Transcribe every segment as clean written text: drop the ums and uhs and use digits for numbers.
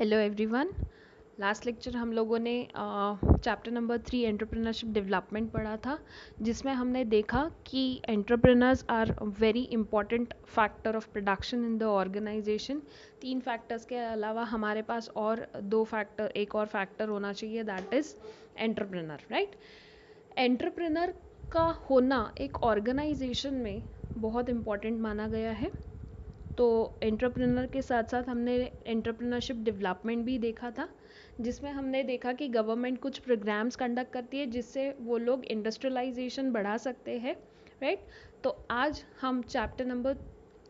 Hello everyone. Last lecture हम लोगों ने चैप्टर नंबर 3 एंटरप्रेन्योरशिप डेवलपमेंट पढ़ा था, जिसमें हमने देखा कि entrepreneurs are very important factor of production in the organization. 3 factors के अलावा हमारे पास और एक और फैक्टर होना चाहिए, that is entrepreneur, right. Entrepreneur का होना एक ऑर्गेनाइजेशन में बहुत इम्पॉर्टेंट माना गया है। तो एंटरप्रेन्योर के साथ साथ हमने एंटरप्रेन्योरशिप डेवलपमेंट भी देखा था, जिसमें हमने देखा कि गवर्नमेंट कुछ प्रोग्राम्स कंडक्ट करती है जिससे वो लोग इंडस्ट्रियलाइजेशन बढ़ा सकते हैं, राइट। तो आज हम चैप्टर नंबर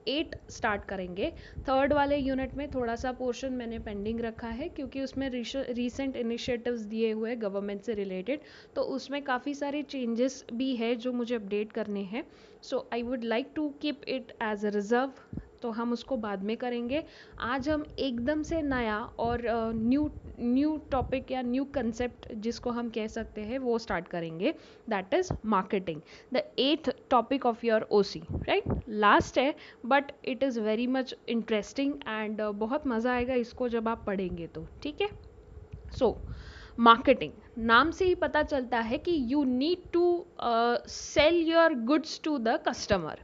8 स्टार्ट करेंगे। थर्ड वाले यूनिट में थोड़ा सा पोर्शन मैंने पेंडिंग रखा है, क्योंकि उसमें रीसेंट इनिशिएटिव्स दिए हुए गवर्नमेंट से रिलेटेड, तो उसमें काफ़ी सारे चेंजेस भी है जो मुझे अपडेट करने हैं। So I would like to keep it as a reserve, तो हम उसको बाद में करेंगे। आज हम एकदम से नया और न्यू टॉपिक या न्यू कंसेप्ट जिसको हम कह सकते हैं वो स्टार्ट करेंगे, that is marketing, the 8th topic of your OC, right. Last है but it is very much interesting and बहुत मज़ा आएगा इसको जब आप पढ़ेंगे तो, ठीक है। सो मार्केटिंग, नाम से ही पता चलता है कि you need to sell your goods to the customer.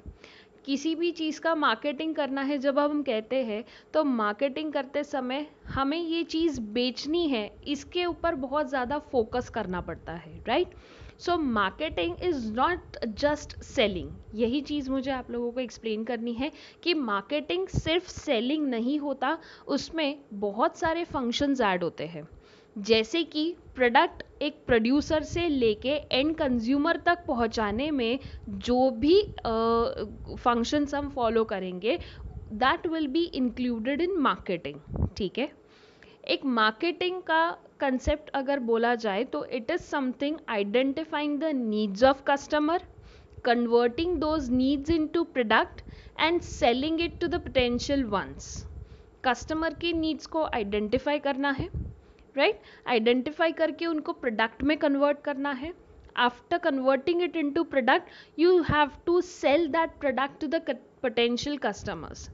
किसी भी चीज़ का मार्केटिंग करना है जब हम कहते हैं, तो मार्केटिंग करते समय हमें ये चीज़ बेचनी है, इसके ऊपर बहुत ज़्यादा फोकस करना पड़ता है, right. So marketing is not just selling. यही चीज़ मुझे आप लोगों को एक्सप्लेन करनी है कि मार्केटिंग सिर्फ सेलिंग नहीं होता, उसमें बहुत सारे फंक्शंस ऐड होते हैं। जैसे कि प्रोडक्ट एक प्रोड्यूसर से लेके एंड कंज्यूमर तक पहुंचाने में जो भी फंक्शंस हम फॉलो करेंगे, that will be included in marketing, ठीक है। एक मार्केटिंग का कंसेप्ट अगर बोला जाए तो it is something identifying the needs of customer, converting those needs into product and selling it to the potential ones। Customer की नीड्स को आइडेंटिफाई करना है, राइट। आइडेंटिफाई करके उनको प्रोडक्ट में कन्वर्ट करना है। After converting it into product, you have to sell that product to the potential customers.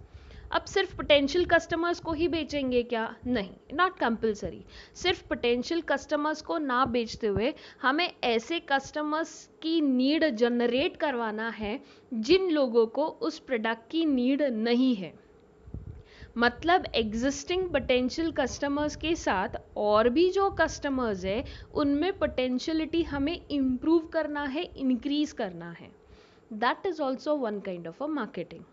अब सिर्फ पोटेंशियल कस्टमर्स को ही बेचेंगे क्या? नहीं, नॉट कंपलसरी। सिर्फ पोटेंशियल कस्टमर्स को ना बेचते हुए हमें ऐसे कस्टमर्स की नीड जनरेट करवाना है जिन लोगों को उस प्रोडक्ट की नीड नहीं है। मतलब एग्जिस्टिंग पोटेंशियल कस्टमर्स के साथ और भी जो कस्टमर्स है उनमें पोटेंशियलिटी हमें इम्प्रूव करना है, इंक्रीज करना है। That is also one kind of a marketing.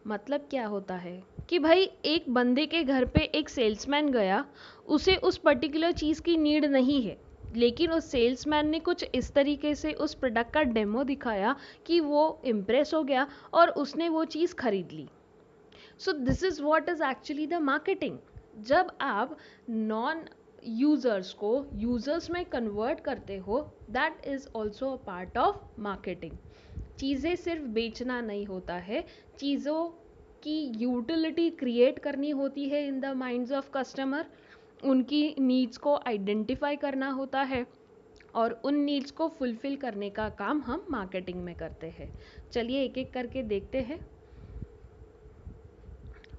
मतलब क्या होता है कि भाई एक बंदे के घर पे एक सेल्समैन गया, उसे उस पर्टिकुलर चीज़ की नीड नहीं है, लेकिन उस सेल्समैन ने कुछ इस तरीके से उस प्रोडक्ट का डेमो दिखाया कि वो इम्प्रेस हो गया और उसने वो चीज़ खरीद ली। So this is what is actually the marketing. जब आप नॉन यूजर्स को यूजर्स में कन्वर्ट करते हो, that is also a part of marketing. चीज़ें सिर्फ बेचना नहीं होता है, चीज़ों की यूटिलिटी क्रिएट करनी होती है in the minds of customer, उनकी नीड्स को आइडेंटिफाई करना होता है और उन नीड्स को फुलफिल करने का काम हम मार्केटिंग में करते हैं। चलिए एक एक करके देखते हैं।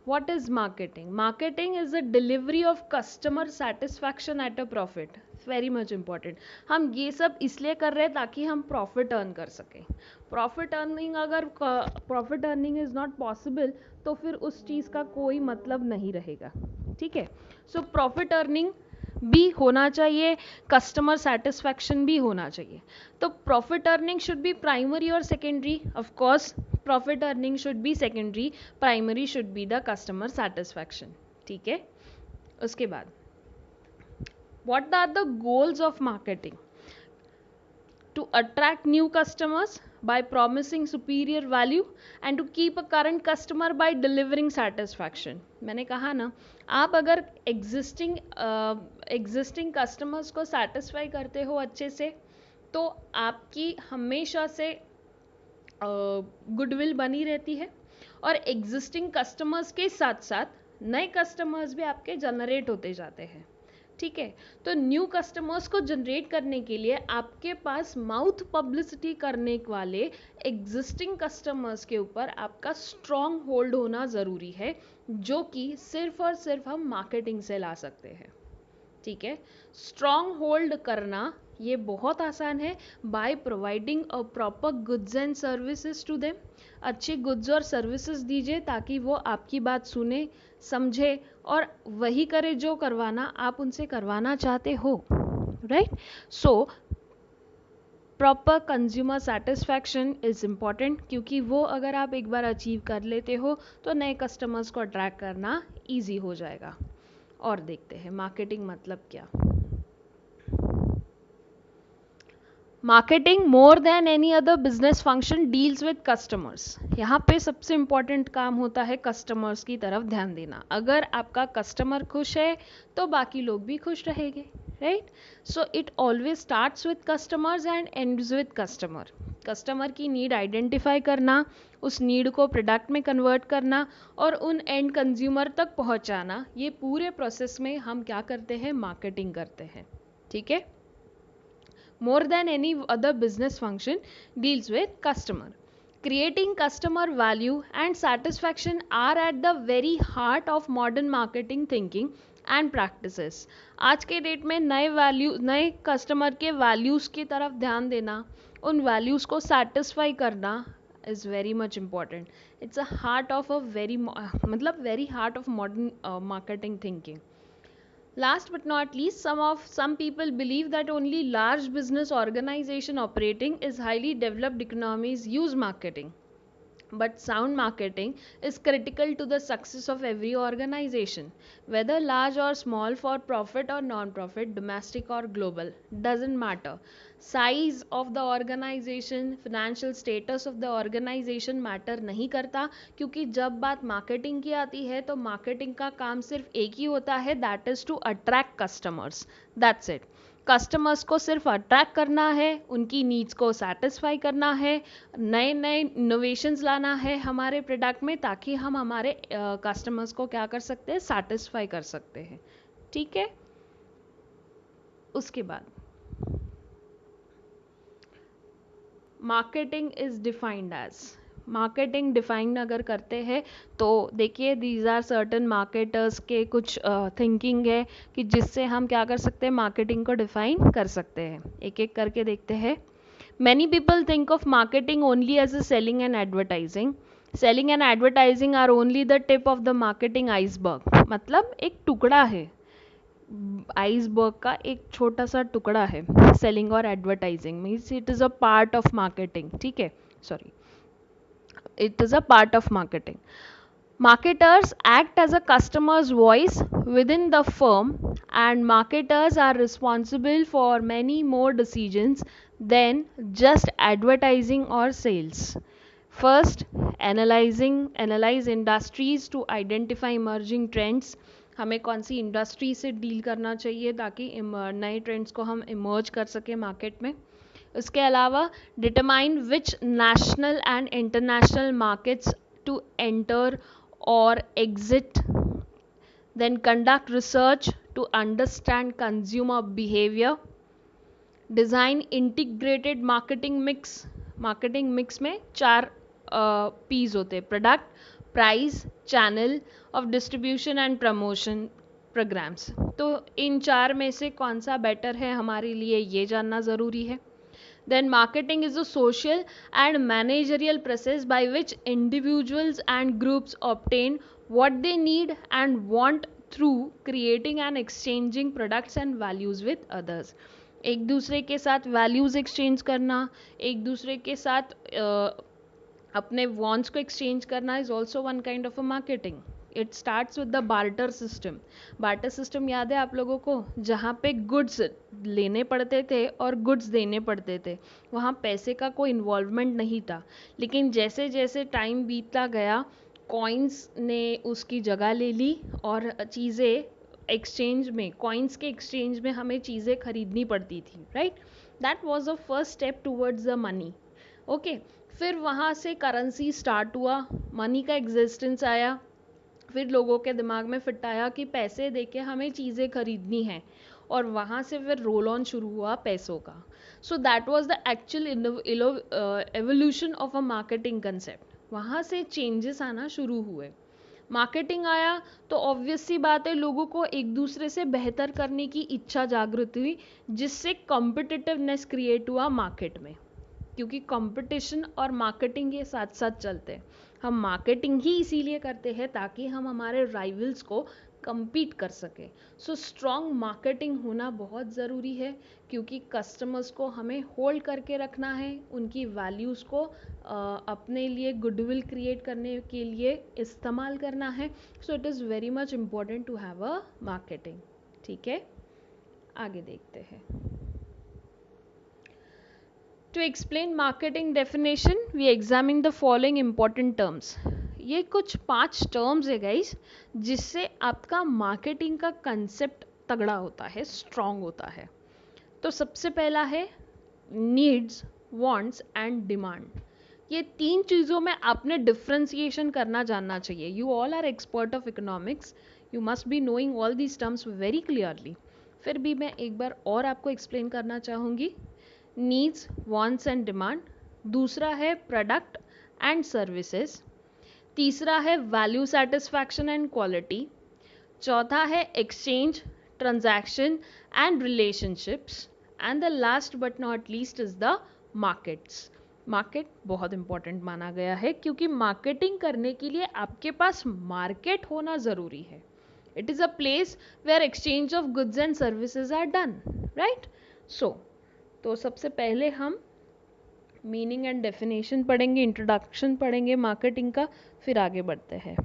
What is marketing? Marketing is the delivery of customer satisfaction at a profit. Very much important. हम ये सब इसलिए कर रहे हैं ताकि हम प्रॉफिट अर्न कर सकें। प्रॉफिट अर्निंग, अगर profit earning is not possible तो फिर उस चीज़ का कोई मतलब नहीं रहेगा, ठीक है। सो प्रॉफिट अर्निंग भी होना चाहिए, कस्टमर सेटिस्फैक्शन भी होना चाहिए। तो profit earning should be primary और secondary. Of course profit earning should be secondary, primary should be the customer satisfaction, ठीक है। उसके बाद what are the goals of marketing? To attract new customers by promising superior value and to keep a current customer by delivering satisfaction। मैंने कहा ना, आप अगर existing customers को satisfy करते हो अच्छे से, तो आपकी हमेशा से गुडविल बनी रहती है और एग्जिस्टिंग कस्टमर्स के साथ साथ नए कस्टमर्स भी आपके जनरेट होते जाते हैं, ठीक है। तो न्यू कस्टमर्स को जनरेट करने के लिए आपके पास माउथ पब्लिसिटी करने वाले एग्जिस्टिंग कस्टमर्स के ऊपर आपका स्ट्रॉन्ग होल्ड होना ज़रूरी है, जो कि सिर्फ और सिर्फ हम मार्केटिंग से ला सकते हैं। ठीक है, स्ट्रॉन्ग होल्ड करना ये बहुत आसान है by providing a proper goods and services to them. अच्छे गुड्स और सर्विसेज दीजिए ताकि वो आपकी बात सुने, समझे और वही करे जो करवाना आप उनसे करवाना चाहते हो। Right, so proper consumer satisfaction is important, क्योंकि वो अगर आप एक बार अचीव कर लेते हो तो नए कस्टमर्स को अट्रैक्ट करना ईजी हो जाएगा। और देखते हैं मार्केटिंग मतलब क्या। Marketing more than any other business function deals with customers. यहाँ पे सबसे इम्पॉर्टेंट काम होता है कस्टमर्स की तरफ ध्यान देना। अगर आपका कस्टमर खुश है तो बाकी लोग भी खुश रहेंगे। Right, so it always starts with customers and ends with customer. Customer की नीड आइडेंटिफाई करना, उस नीड को प्रोडक्ट में कन्वर्ट करना और उन एंड कंज्यूमर तक पहुंचाना, ये पूरे प्रोसेस में हम क्या करते हैं, मार्केटिंग करते हैं। ठीक है, more than any other business function deals with customer. Creating customer value and satisfaction are at the very heart of modern marketing thinking and practices. आज के डेट में नए कस्टमर के वैल्यूज़ की तरफ ध्यान देना, उन वैल्यूज़ को सेटिस्फाई करना is very much important. It's a heart of a very heart of modern marketing thinking. Last but not least, some people believe that only large business organization operating is highly developed economies use marketing. But sound marketing is critical to the success of every organization, whether large or small, for profit or non-profit, domestic or global, doesn't matter. Size of the organization, financial status of the organization matter नहीं करता, क्योंकि जब बात marketing की आती है तो marketing का काम सिर्फ एक ही होता है, that is to attract customers. That's it. Customers को सिर्फ अट्रैक्ट करना है, उनकी नीड्स को सेटिस्फाई करना है, नए नए इनोवेशंस लाना है हमारे प्रोडक्ट में, ताकि हम हमारे कस्टमर्स को क्या कर सकते हैं, सेटिस्फाई कर सकते हैं। ठीक है, उसके बाद marketing is defined as, marketing define अगर करते हैं तो देखिए दीज आर सर्टन मार्केटर्स के कुछ थिंकिंग है कि जिससे हम क्या कर सकते हैं, मार्केटिंग को डिफाइन कर सकते हैं। एक एक करके देखते हैं। Many people think of marketing only as a selling and advertising. Selling and advertising are only the tip of the marketing iceberg. मतलब एक टुकड़ा है, आइसबर्ग का एक छोटा सा टुकड़ा है सेलिंग और advertising. Means it is a part of marketing. ठीक है, sorry, it is a part of marketing. Marketers act as a customer's voice within the firm, and marketers are responsible for many more decisions than just advertising or sales. First, analyze industries to identify emerging trends. हमें कौन सी industry से deal करना चाहिए ताकि नए trends को हम emerge कर सकें मार्केट में। उसके अलावा determine which national and international markets to enter और exit, then conduct research to understand consumer behaviour, design integrated marketing mix. Marketing mix में 4 पीज होते हैं, product, price, channel of distribution and promotion programmes. तो इन 4 में से कौन सा बेटर है हमारे लिए, ये जानना ज़रूरी है। Then marketing is a social and managerial process by which individuals and groups obtain what they need and want through creating and exchanging products and values with others. एक दूसरे के साथ वैल्यूज़ एक्सचेंज करना, एक दूसरे के साथ अपने वॉन्ट्स को एक्सचेंज करना is also one kind of a marketing. It starts with the barter system. Barter system याद है आप लोगों को, जहाँ पे गुड्स लेने पड़ते थे और गुड्स देने पड़ते थे, वहाँ पैसे का कोई इन्वॉल्वमेंट नहीं था। लेकिन जैसे जैसे टाइम बीतता गया, कॉइन्स ने उसकी जगह ले ली और चीज़ें एक्सचेंज में, कॉइन्स के एक्सचेंज में हमें चीज़ें खरीदनी पड़ती थी। Right, that was a first step towards the money. Okay, फिर वहाँ से करेंसी स्टार्ट हुआ, मनी का एग्जिस्टेंस आया, फिर लोगों के दिमाग में फिट आया कि पैसे देके हमें चीज़ें खरीदनी हैं, और वहाँ से फिर रोल ऑन शुरू हुआ पैसों का। So that was the actual evolution of a marketing concept. वहाँ से चेंजेस आना शुरू हुए। मार्केटिंग आया तो ऑब्वियस सी बात है लोगों को एक दूसरे से बेहतर करने की इच्छा जागृत हुई, जिससे कॉम्पिटिटिवनेस क्रिएट हुआ मार्केट में, क्योंकि कंपटीशन और मार्केटिंग ये साथ साथ चलते हैं। हम मार्केटिंग ही इसीलिए करते हैं ताकि हम हमारे राइवल्स को compete कर सके। सो स्ट्रॉन्ग मार्केटिंग होना बहुत ज़रूरी है, क्योंकि कस्टमर्स को हमें होल्ड करके रखना है, उनकी वैल्यूज़ को अपने लिए गुडविल क्रिएट करने के लिए इस्तेमाल करना है। So it is very much important to have a marketing. ठीक है, आगे देखते हैं। To explain marketing definition, we examine the following important terms. ये कुछ 5 टर्म्स है गाइस, जिससे आपका मार्केटिंग का कंसेप्ट तगड़ा होता है, स्ट्रॉन्ग होता है। तो सबसे पहला है नीड्स, वांट्स एंड डिमांड। ये 3 चीज़ों में आपने डिफ्रेंसिएशन करना जानना चाहिए। You all are expert of economics, you must be knowing all these terms very clearly. फिर भी मैं एक बार और आपको एक्सप्लेन करना चाहूँगी। Needs, wants and demand. दूसरा है प्रोडक्ट एंड सर्विसेज। तीसरा है वैल्यू सेटिस्फैक्शन एंड क्वालिटी। चौथा है exchange, transaction and relationships. And the last but not least is the markets. Market बहुत इंपॉर्टेंट माना गया है, क्योंकि मार्केटिंग करने के लिए आपके पास मार्केट होना ज़रूरी है। It is a place where exchange of goods and services are done, right? So तो सबसे पहले हम मीनिंग एंड डेफिनेशन पढ़ेंगे, इंट्रोडक्शन पढ़ेंगे मार्केटिंग का, फिर आगे बढ़ते हैं।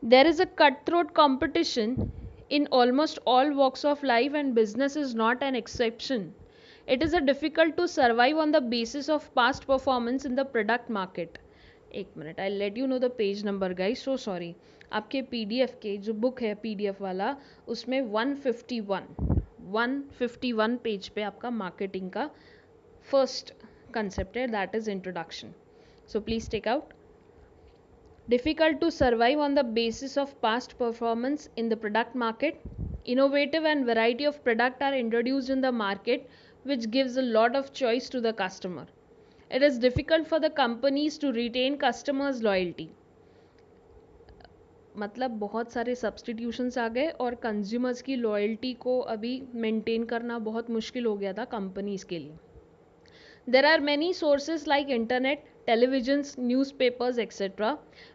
There is a cut throat competition in almost all walks of life and business is not an exception. It is a difficult to survive on the basis of past performance in the product market. एक minute, I let you know the page number guys, so sorry. आपके PDF के जो book है PDF वाला, उसमें 151 page पे आपका marketing का फर्स्ट कंसेप्ट है, that is introduction. So please take out. Difficult to survive on the basis of past performance in the product market. Innovative and variety of product are introduced in the market, which gives a lot of choice to the customer. It is difficult for the companies to retain customers' loyalty. मतलब बहुत सारे substitutions आ गए और consumers की loyalty को अभी maintain करना बहुत मुश्किल हो गया था कंपनीज के लिए. There are many sources like internet, televisions, newspapers, etc.,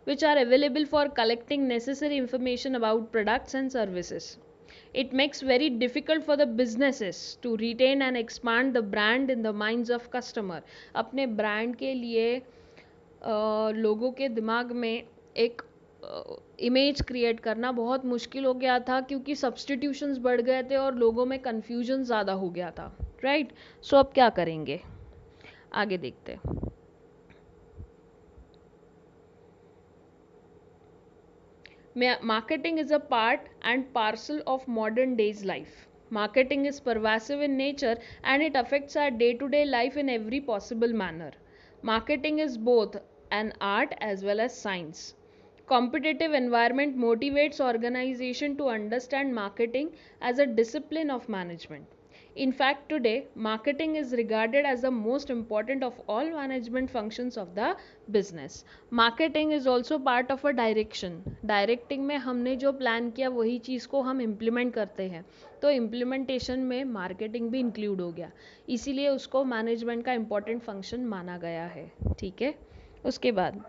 which are available for collecting necessary information about products and services. It makes very difficult for the businesses to retain and expand the brand in the minds of customer. अपने brand के लिए लोगों के दिमाग में एक image create करना बहुत मुश्किल हो गया था, क्योंकि सब्सटीट्यूशंस बढ़ गए थे और लोगों में कन्फ्यूजन ज़्यादा हो गया था, राइट? सो अब क्या करेंगे, आगे देखते हैं. Marketing is a part and parcel of modern day's life. Marketing is pervasive in nature and it affects our day-to-day life in every possible manner. Marketing is both an art as well as science. Competitive environment motivates organization to understand marketing as a discipline of management. In fact, today, marketing is regarded as the most important of all management functions of the business. Marketing is also part of a direction. Directing में हमने जो plan किया वही चीज़ को हम implement करते हैं, तो इम्प्लीमेंटेशन में मार्केटिंग भी इंक्लूड हो गया, इसीलिए उसको मैनेजमेंट का इम्पॉर्टेंट फंक्शन माना गया है. ठीक है, उसके बाद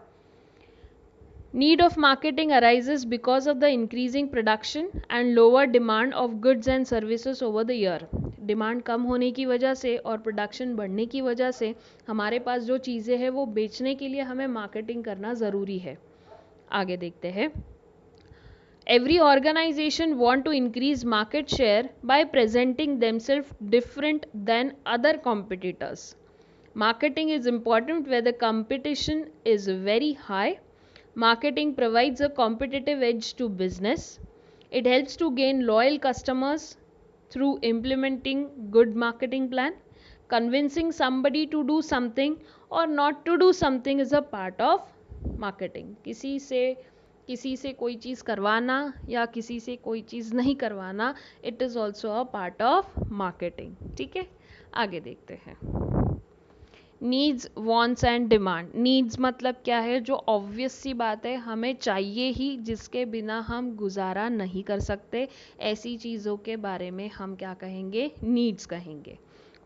need of marketing arises because of the increasing production and lower demand of goods and services over the year. Demand कम होने की वजह से और प्रोडक्शन बढ़ने की वजह से हमारे पास जो चीज़ें हैं वो बेचने के लिए हमें मार्केटिंग करना ज़रूरी है. आगे देखते हैं. Every organization want to increase market share by presenting themselves different than other competitors. Marketing is important where the competition is very high. Marketing provides a competitive edge to business. It helps to gain loyal customers through implementing good marketing plan. Convincing somebody to do something or not to do something is a part of marketing. किसी से कोई चीज़ करवाना या किसी से कोई चीज़ नहीं करवाना, it is also a part of marketing. ठीक है, आगे देखते हैं. Needs, wants and demand. Needs मतलब क्या है, जो ऑब्वियस सी बात है हमें चाहिए ही, जिसके बिना हम गुजारा नहीं कर सकते, ऐसी चीज़ों के बारे में हम क्या कहेंगे, नीड्स कहेंगे।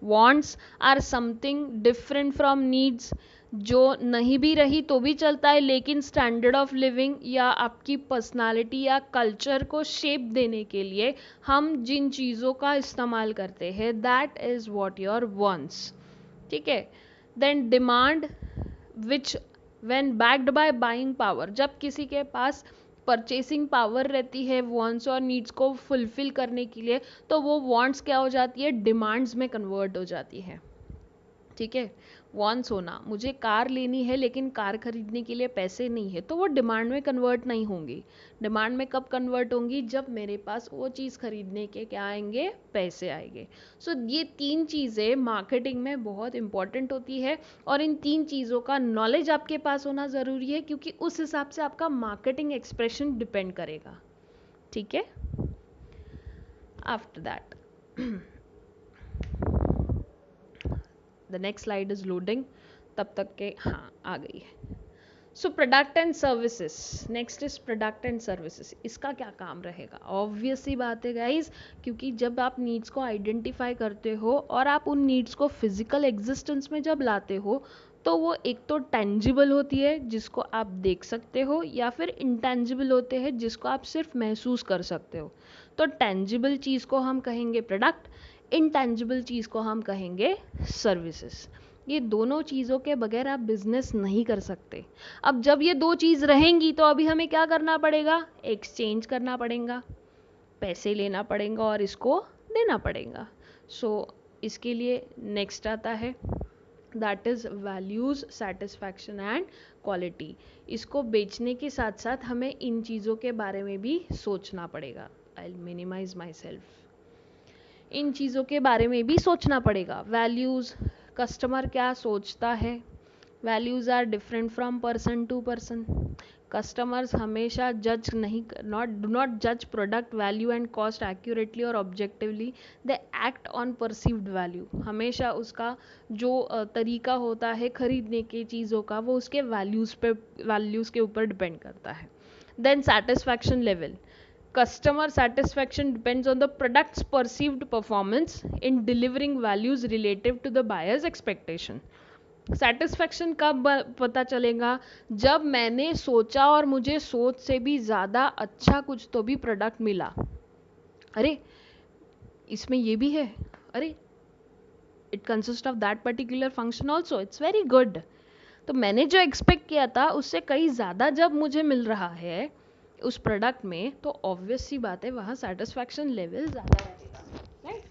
Wants are something different from needs, जो नहीं भी रही तो भी चलता है, लेकिन स्टैंडर्ड ऑफ लिविंग या आपकी पर्सनालिटी या कल्चर को शेप देने के लिए हम जिन चीज़ों का इस्तेमाल करते हैं, that is what your wants. ठीक है। Then demand, which when backed by buying power, जब किसी के पास परचेसिंग पावर रहती है वांट्स और नीड्स को फुलफिल करने के लिए, तो वो वांट्स क्या हो जाती है, डिमांड्स में कन्वर्ट हो जाती है। ठीक है। वांट्स होना, मुझे कार लेनी है लेकिन कार खरीदने के लिए पैसे नहीं है, तो वो डिमांड में कन्वर्ट नहीं होंगी। डिमांड में कब कन्वर्ट होंगी, जब मेरे पास वो चीज़ खरीदने के क्या आएंगे, पैसे आएंगे। सो ये तीन चीज़ें मार्केटिंग में बहुत इंपॉर्टेंट होती है, और इन तीन चीज़ों का नॉलेज आपके पास होना ज़रूरी है, क्योंकि उस हिसाब से आपका मार्केटिंग एक्सप्रेशन डिपेंड करेगा। ठीक है। After that the next slide is loading, तब तक के हाँ आ गई है। So product and services, next is product and services. इसका क्या काम रहेगा, ऑब्वियस ही बात है गाइज, क्योंकि जब आप नीड्स को आइडेंटिफाई करते हो और आप उन नीड्स को फिजिकल एग्जिस्टेंस में जब लाते हो, तो वो एक तो टेंजिबल होती है जिसको आप देख सकते हो, या फिर इंटेंजिबल होते हैं जिसको आप सिर्फ महसूस कर सकते हो। तो टेंजिबल चीज़ को हम कहेंगे प्रोडक्ट, इंटेंजिबल चीज़ को हम कहेंगे सर्विसेज। ये दोनों चीज़ों के बगैर आप बिजनेस नहीं कर सकते। अब जब ये दो चीज़ रहेंगी तो अभी हमें क्या करना पड़ेगा, एक्सचेंज करना पड़ेगा, पैसे लेना पड़ेगा और इसको देना पड़ेगा। सो इसके लिए नेक्स्ट आता है, that is values, satisfaction and quality. इसको बेचने के साथ साथ हमें इन चीज़ों के बारे में भी सोचना पड़ेगा। I will minimise myself. इन चीज़ों के बारे में भी सोचना पड़ेगा। वैल्यूज़, कस्टमर क्या सोचता है, values are different from person to person. Customers हमेशा जज नहीं, डू नॉट जज product value and cost accurately और objectively, they act on perceived value. हमेशा उसका जो तरीका होता है खरीदने की चीज़ों का, वो उसके वैल्यूज़ के ऊपर डिपेंड करता है। Then satisfaction level, customer satisfaction depends on the product's perceived performance in delivering values relative to the buyer's expectation. Satisfaction कब पता चलेगा, जब मैंने सोचा और मुझे सोच से भी ज़्यादा अच्छा कुछ तो भी प्रोडक्ट मिला। अरे इसमें ये भी है, अरे it consist of that particular function also, it's very good. तो मैंने जो एक्सपेक्ट किया था उससे कहीं ज़्यादा जब मुझे मिल रहा है उस प्रोडक्ट में, तो ऑब्वियस सी बात है वहाँ सेटिस्फैक्शन लेवल ज़्यादा रहेगा, राइट।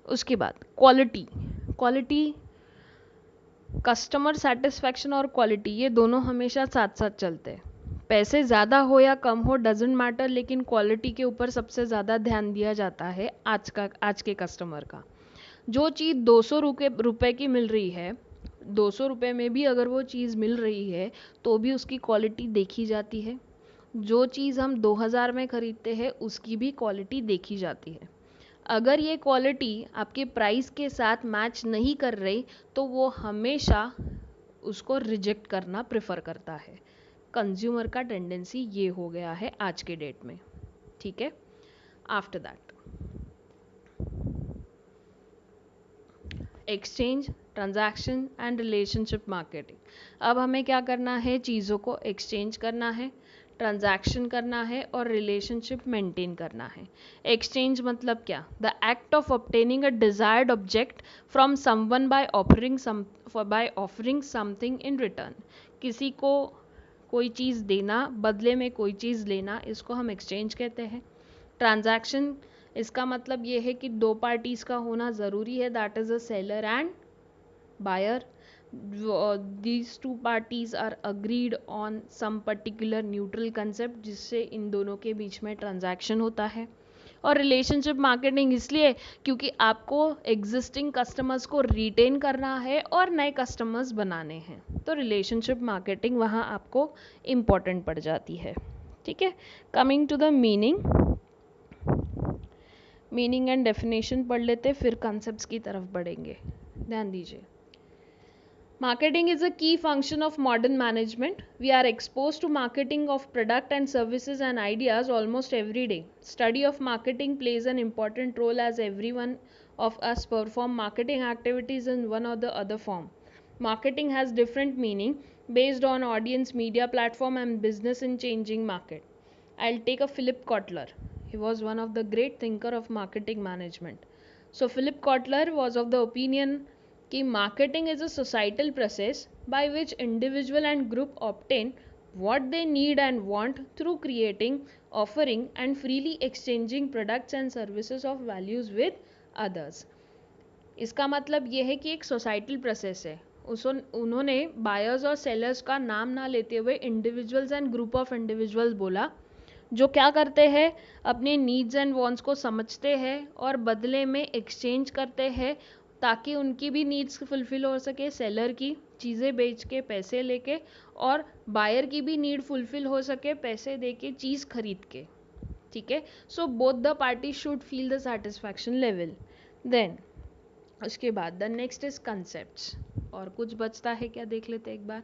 उसके बाद क्वालिटी, क्वालिटी, कस्टमर सेटिस्फैक्शन और क्वालिटी ये दोनों हमेशा साथ साथ चलते हैं। पैसे ज़्यादा हो या कम हो डजेंट मैटर, लेकिन क्वालिटी के ऊपर सबसे ज़्यादा ध्यान दिया जाता है आज के कस्टमर का। जो चीज़ 200 रुपये की मिल रही है, 200 रुपये में भी अगर वो चीज़ मिल रही है तो भी उसकी क्वालिटी देखी जाती है। जो चीज़ हम 2000 में ख़रीदते हैं उसकी भी क्वालिटी देखी जाती है। अगर ये क्वालिटी आपके प्राइस के साथ मैच नहीं कर रही तो वो हमेशा उसको रिजेक्ट करना प्रेफर करता है। कंज्यूमर का टेंडेंसी ये हो गया है आज के डेट में। ठीक है। After that exchange, transaction and relationship marketing. अब हमें क्या करना है, चीज़ों को एक्सचेंज करना है, ट्रांजैक्शन करना है और रिलेशनशिप मेंटेन करना है। एक्सचेंज मतलब क्या, the act of obtaining a desired object from someone by offering something in return. किसी को कोई चीज़ देना, बदले में कोई चीज़ लेना, इसको हम एक्सचेंज कहते हैं। ट्रांजैक्शन, इसका मतलब ये है कि दो पार्टीज़ का होना ज़रूरी है, that is a seller and buyer. These two parties are agreed on some particular neutral concept जिससे इन दोनों के बीच में ट्रांजैक्शन होता है। और रिलेशनशिप मार्केटिंग इसलिए क्योंकि आपको एग्जिस्टिंग कस्टमर्स को रिटेन करना है और नए कस्टमर्स बनाने हैं, तो रिलेशनशिप मार्केटिंग वहाँ आपको इम्पॉर्टेंट पड़ जाती है। ठीक है। Coming to the meaning and definition पढ़ लेते, फिर कॉन्सेप्ट्स की तरफ बढ़ेंगे। ध्यान दीजिए। Marketing is a key function of modern management. We are exposed to marketing of product and services and ideas almost every day. Study of marketing plays an important role as every one of us perform marketing activities in one or the other form. Marketing has different meaning based on audience, media platform and business in changing market. I'll take a Philip Kotler. He was one of the great thinker of marketing management. So Philip Kotler was of the opinion कि marketing is a societal process by which individual and group obtain what they need and want through creating, offering and freely exchanging products and services of values with others. इसका मतलब ये है कि एक societal process है. उन्होंने buyers और sellers का नाम ना लेते हुए individuals and group of individuals बोला, जो क्या करते हैं, अपने नीड्स एंड वांट्स को समझते हैं और बदले में एक्सचेंज करते हैं ताकि उनकी भी नीड्स फुलफिल हो सके, सेलर की चीज़ें बेच के पैसे लेके और बायर की भी नीड फुलफिल हो सके पैसे दे के चीज़ खरीद के. ठीक है. So both the party should feel the satisfaction level. Then उसके बाद द नेक्स्ट इज कंसेप्ट्स. और कुछ बचता है क्या, देख लेते एक बार.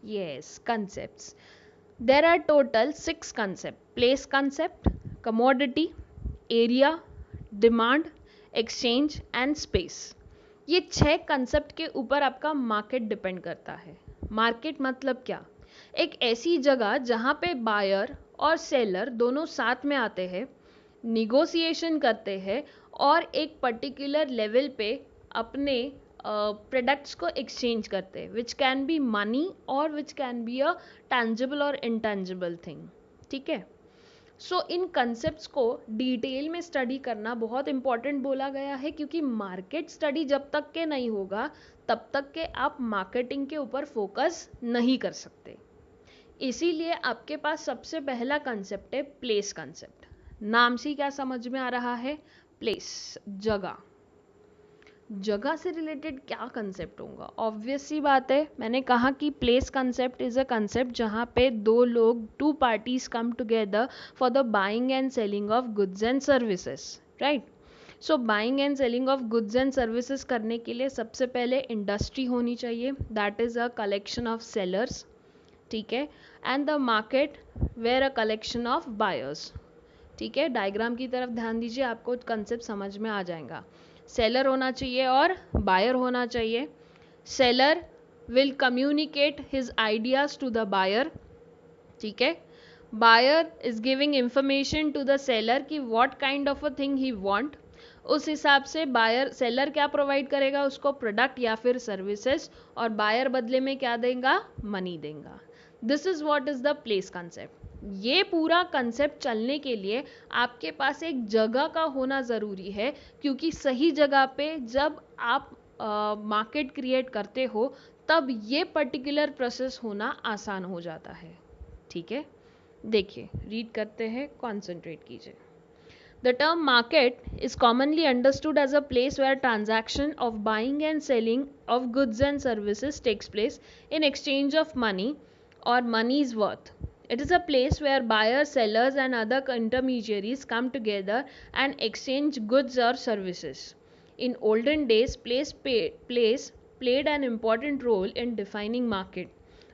Yes, concepts. There are total 6 concepts: place concept, commodity, area, demand, exchange and space. ये 6 कंसेप्ट के ऊपर आपका मार्केट डिपेंड करता है. मार्केट मतलब क्या? एक ऐसी जगह जहाँ पे बायर और सेलर दोनों साथ में आते हैं, निगोसिएशन करते हैं और एक पर्टिकुलर लेवल पे अपने प्रोडक्ट्स को एक्सचेंज करते हैं, विच कैन बी मनी और which can be a tangible और इंटैंजिबल थिंग. ठीक है. सो इन कंसेप्ट्स को डिटेल में स्टडी करना बहुत इंपॉर्टेंट बोला गया है, क्योंकि मार्केट स्टडी जब तक के नहीं होगा तब तक के आप मार्केटिंग के ऊपर फोकस नहीं कर सकते. इसीलिए आपके पास सबसे पहला कंसेप्ट है प्लेस कंसेप्ट. नाम से क्या समझ में आ रहा है? प्लेस, जगह. जगह से रिलेटेड क्या कंसेप्ट होगा? ऑब्वियस सी बात है, मैंने कहा कि place concept is a concept जहाँ पे दो लोग, two parties come together for the buying and selling of goods and services. Right. So buying and selling of goods and services करने के लिए सबसे पहले इंडस्ट्री होनी चाहिए, that is a collection of sellers. ठीक है. And the market where a collection of buyers. ठीक है. डायग्राम की तरफ ध्यान दीजिए, आपको कंसेप्ट समझ में आ जाएगा. सेलर होना चाहिए और बायर होना चाहिए. Seller will communicate his ideas to the buyer. ठीक है. Buyer is giving information to the seller कि what kind of a thing he want. उस हिसाब से बायर, सेलर क्या प्रोवाइड करेगा उसको, प्रोडक्ट या फिर सर्विसेज, और बायर बदले में क्या देगा, मनी देगा. This is what is the place concept. ये पूरा कंसेप्ट चलने के लिए आपके पास एक जगह का होना ज़रूरी है, क्योंकि सही जगह पे जब आप मार्केट क्रिएट करते हो तब ये पर्टिकुलर प्रोसेस होना आसान हो जाता है. ठीक है. देखिए, रीड करते हैं, कॉन्सेंट्रेट कीजिए. The term market is commonly understood as a place where transaction of buying and selling of goods and services takes place in exchange of money or money's worth. It is a place where buyers, sellers and other intermediaries come together and exchange goods or services. In olden days, place played an important role in defining market.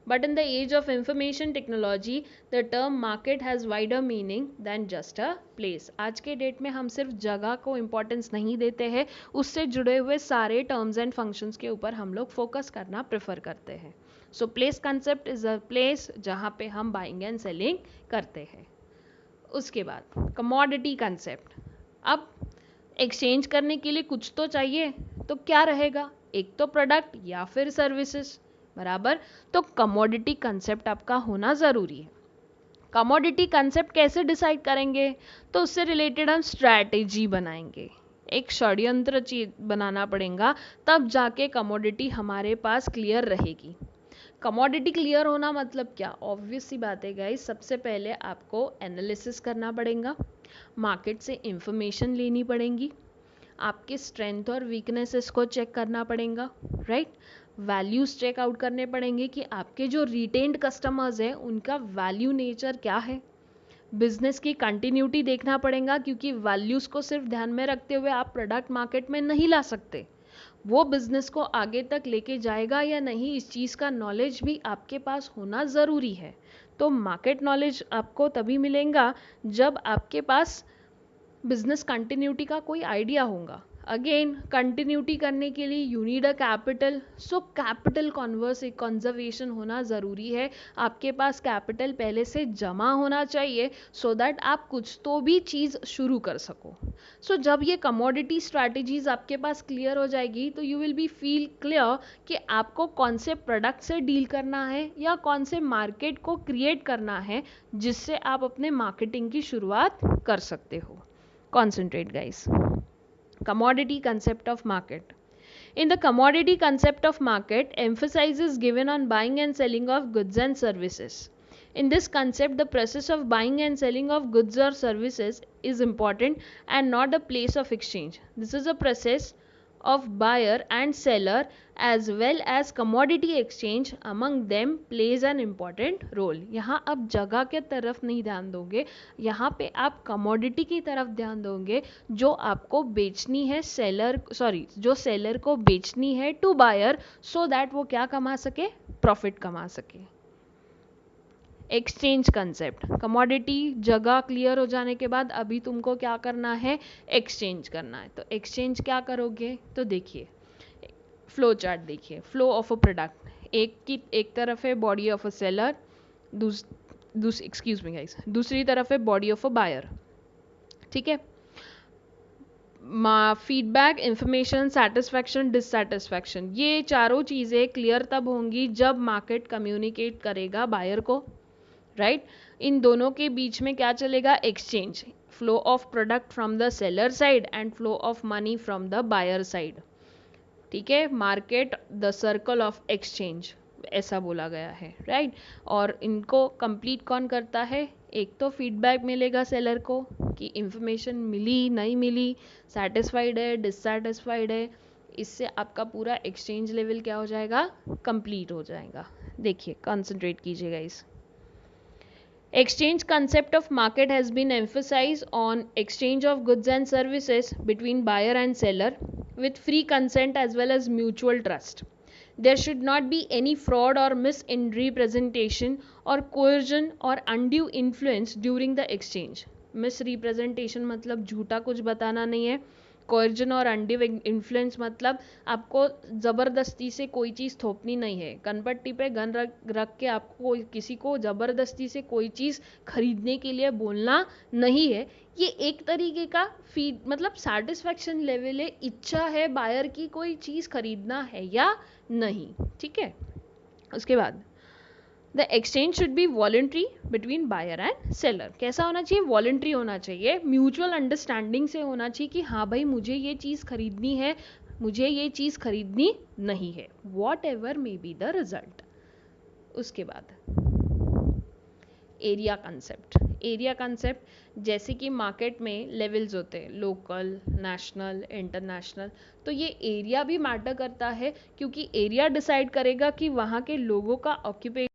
But in the age of information technology, the term market has wider meaning than just a place. आज के date में हम सिर्फ जगह को importance नहीं देते हैं, उससे जुड़े हुए सारे टर्म्स एंड फंक्शंस के ऊपर हम लोग फोकस करना प्रेफर करते हैं. So place concept is a place जहाँ पे हम बाइंग एंड सेलिंग करते हैं. उसके बाद कमोडिटी कंसेप्ट. अब एक्सचेंज करने के लिए कुछ तो चाहिए, तो क्या रहेगा, एक तो प्रोडक्ट या फिर सर्विसेज. बराबर. तो कमोडिटी कंसेप्ट आपका होना ज़रूरी है. कमोडिटी कंसेप्ट कैसे डिसाइड करेंगे, तो उससे रिलेटेड हम स्ट्रैटेजी बनाएंगे, एक षड्यंत्र चीज बनाना पड़ेगा, तब जाके कमोडिटी हमारे पास क्लियर रहेगी. कमोडिटी क्लियर होना मतलब क्या? ऑब्वियस सी बात है गाइस, सबसे पहले आपको एनालिसिस करना पड़ेगा, मार्केट से इंफॉर्मेशन लेनी पड़ेगी, आपके स्ट्रेंथ और वीकनेसेस को चेक करना पड़ेगा. राइट. वैल्यूज चेक आउट करने पड़ेंगे कि आपके जो रिटेन्ड कस्टमर्स हैं उनका वैल्यू नेचर क्या है. बिजनेस की कंटिन्यूटी देखना पड़ेगा, क्योंकि वैल्यूज को सिर्फ ध्यान में रखते हुए आप प्रोडक्ट मार्केट में नहीं ला सकते. वो बिजनेस को आगे तक लेके जाएगा या नहीं, इस चीज़ का नॉलेज भी आपके पास होना ज़रूरी है। तो मार्केट नॉलेज आपको तभी मिलेगा जब आपके पास बिजनेस कंटिन्यूटी का कोई आइडिया होगा। अगेन कंटिन्यूटी करने के लिए you need a capital, so capital conservation होना ज़रूरी है। आपके पास कैपिटल पहले से जमा होना चाहिए सो दैट आप कुछ तो भी चीज़ शुरू कर सको। सो जब ये कमोडिटी स्ट्रैटेजीज आपके पास क्लियर हो जाएगी तो you will be feel clear कि आपको कौन से प्रोडक्ट से डील करना है या कौन से मार्केट को क्रिएट करना है जिससे आप अपने मार्केटिंग की शुरुआत कर सकते हो। Concentrate, guys. Commodity concept of market. In the commodity concept of market, emphasis is given on buying and selling of goods and services. In this concept, the process of buying and selling of goods or services is important and not the place of exchange. This is a process of buyer and seller as well as commodity exchange among them plays an important role. यहाँ आप जगह के तरफ नहीं ध्यान दोगे, यहाँ पे आप कमोडिटी की तरफ ध्यान दोगे जो आपको बेचनी है जो सेलर को बेचनी है टू बायर सो दैट वो क्या कमा सके, प्रॉफिट कमा सके। एक्सचेंज कंसेप्ट, कमोडिटी जगह क्लियर हो जाने के बाद अभी तुमको क्या करना है, एक्सचेंज करना है। तो एक्सचेंज क्या करोगे, तो देखिए फ्लो चार्ट देखिए, फ्लो ऑफ अ प्रोडक्ट, एक तरफ है body of a seller, excuse me guys, दूसरी तरफ है बॉडी ऑफ अ बायर, ठीक है। फीडबैक, इंफॉर्मेशन, सेटिस्फैक्शन, डिससेटिस्फैक्शन, ये चारों चीज़ें क्लियर तब होंगी जब मार्केट कम्युनिकेट करेगा बायर को, राइट। इन दोनों के बीच में क्या चलेगा, exchange, flow of product from the seller side and flow of money from the buyer side, ठीक है। Market the circle of exchange ऐसा बोला गया है, राइट। और इनको कंप्लीट कौन करता है, एक तो फीडबैक मिलेगा सेलर को कि इंफॉर्मेशन मिली नहीं मिली, सेटिस्फाइड है डिससेटिस्फाइड है, इससे आपका पूरा एक्सचेंज लेवल क्या हो जाएगा, कंप्लीट हो जाएगा। देखिए कंसंट्रेट कीजिएगा इस exchange concept of market has been emphasized on exchange of goods and services between buyer and seller with free consent as well as mutual trust. There should not be any fraud or misrepresentation or coercion or undue influence during the exchange. Misrepresentation मतलब झूठा कुछ बताना नहीं है, coercion और undue influence मतलब आपको ज़बरदस्ती से कोई चीज़ थोपनी नहीं है, कनपट्टी पे गन रख के आपको किसी को ज़बरदस्ती से कोई चीज़ खरीदने के लिए बोलना नहीं है। ये एक तरीके का फीड मतलब सेटिस्फैक्शन लेवल है, इच्छा है बायर की कोई चीज़ खरीदना है या नहीं, ठीक है। उसके बाद the exchange should be voluntary between buyer and seller. कैसा होना चाहिए, वॉलंटरी होना चाहिए, म्यूचुअल अंडरस्टैंडिंग से होना चाहिए कि हाँ भाई मुझे ये चीज़ खरीदनी है, मुझे ये चीज़ खरीदनी नहीं है, what ever may be the result. उसके बाद एरिया कंसेप्ट, एरिया कंसेप्ट जैसे कि मार्केट में लेवल्स होते हैं, लोकल, नेशनल, इंटरनेशनल, तो ये एरिया भी मैटर करता है क्योंकि एरिया डिसाइड करेगा कि वहाँ के लोगों का ऑक्यूपेशन